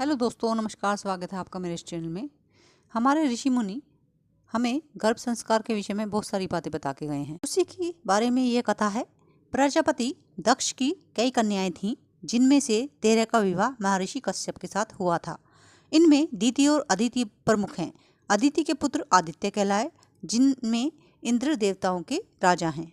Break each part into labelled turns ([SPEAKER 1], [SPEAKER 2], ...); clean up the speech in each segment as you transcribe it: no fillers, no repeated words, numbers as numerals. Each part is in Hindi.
[SPEAKER 1] हेलो दोस्तों, नमस्कार। स्वागत है आपका मेरे इस चैनल में। हमारे ऋषि मुनि हमें गर्भ संस्कार के विषय में बहुत सारी बातें बता के गए हैं। उसी के बारे में ये कथा है। प्रजापति दक्ष की कई कन्याएं थीं, जिनमें से 13 का विवाह महर्षि कश्यप के साथ हुआ था। इनमें दीति और अदिति प्रमुख हैं। अदिति के पुत्र आदित्य कहलाए, जिनमें इंद्र देवताओं के राजा हैं,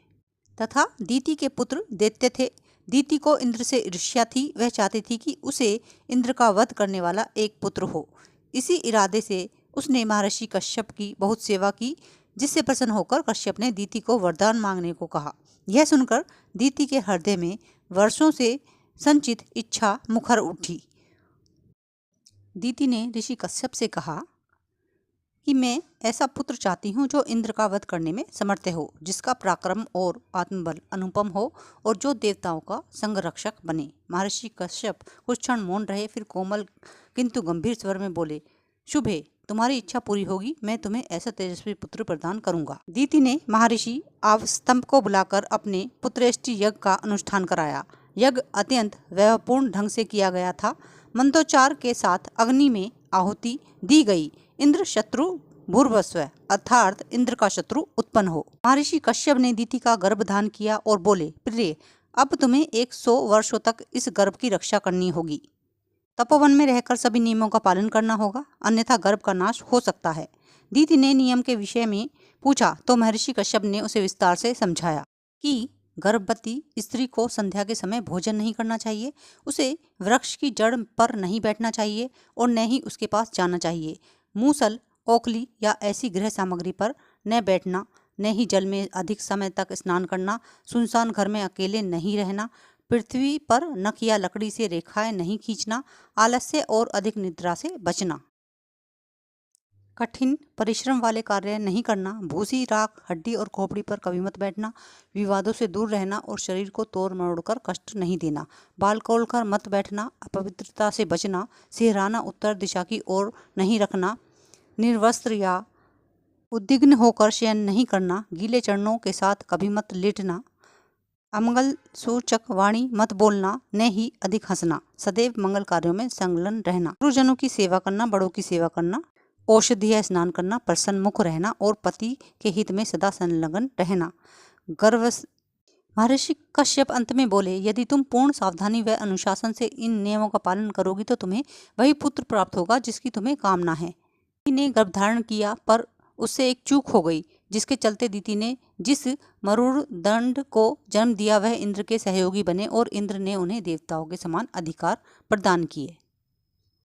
[SPEAKER 1] तथा दीति के पुत्र दैत्य थे। दीति को इंद्र से ईर्ष्या थी। वह चाहती थी कि उसे इंद्र का वध करने वाला एक पुत्र हो। इसी इरादे से उसने महर्षि कश्यप की बहुत सेवा की, जिससे प्रसन्न होकर कश्यप ने दीति को वरदान मांगने को कहा। यह सुनकर दीति के हृदय में वर्षों से संचित इच्छा मुखर उठी। दीति ने ऋषि कश्यप से कहा कि मैं ऐसा पुत्र चाहती हूँ जो इंद्र का वध करने में समर्थ हो, जिसका पराक्रम और आत्मबल अनुपम हो और जो देवताओं का संगरक्षक बने। महर्षि कश्यप कुछ क्षण मौन रहे, फिर कोमल किंतु गंभीर स्वर में बोले, शुभ है, तुम्हारी इच्छा पूरी होगी। मैं तुम्हें ऐसा तेजस्वी पुत्र प्रदान करूंगा। दीति ने महर्षि आवस्तंभ को बुलाकर अपने पुत्रेष्टि यज्ञ का अनुष्ठान कराया। यज्ञ अत्यंत वैभवपूर्ण ढंग से किया गया था। मंत्रोच्चार के साथ अग्नि में आहुति दी गई। इंद्र शत्रु भूर्भुवस्व अर्थात इंद्र का शत्रु उत्पन्न हो। महर्षि कश्यप ने दीति का गर्भधान किया और बोले, प्रिय, अब तुम्हें 100 वर्षों तक इस गर्भ की रक्षा करनी होगी। तपोवन में रहकर सभी नियमों का पालन करना होगा, अन्यथा गर्भ का नाश हो सकता है। दीति ने नियम के विषय में पूछा तो महर्षि कश्यप ने उसे विस्तार से समझाया कि गर्भवती स्त्री को संध्या के समय भोजन नहीं करना चाहिए, उसे वृक्ष की जड़ पर नहीं बैठना चाहिए और न ही उसके पास जाना चाहिए। मूसल, ओखली या ऐसी गृह सामग्री पर न बैठना, न ही जल में अधिक समय तक स्नान करना, सुनसान घर में अकेले नहीं रहना, पृथ्वी पर नख या लकड़ी से रेखाएं नहीं खींचना, आलस्य और अधिक निद्रा से बचना, कठिन परिश्रम वाले कार्य नहीं करना, भूसी, राख, हड्डी और खोपड़ी पर कभी मत बैठना, विवादों से दूर रहना और शरीर को तोड़ मरोड़कर कष्ट नहीं देना, बाल खोलकर मत बैठना, अपवित्रता से बचना, सिरहाना उत्तर दिशा की ओर नहीं रखना, निर्वस्त्र या उद्विग्न होकर शयन नहीं करना, गीले चरणों के साथ कभी मत लेटना, अमंगल सूचक वाणी मत बोलना, न ही अधिक हंसना, सदैव मंगल कार्यों में संलग्न रहना, गुरुजनों की सेवा करना, बड़ों की सेवा करना, औषधीय स्नान करना, प्रसन्न मुख रहना और पति के हित में सदा संलग्न रहना। गर्भ महर्षि कश्यप अंत में बोले, यदि तुम पूर्ण सावधानी व अनुशासन से इन नियमों का पालन करोगी तो तुम्हें वही पुत्र प्राप्त होगा जिसकी तुम्हें कामना है। दीति ने गर्भधारण किया, पर उससे एक चूक हो गई, जिसके चलते दीति ने जिस मरुदंड को जन्म दिया वह इंद्र के सहयोगी बने और इंद्र ने उन्हें देवताओं के समान अधिकार प्रदान किए।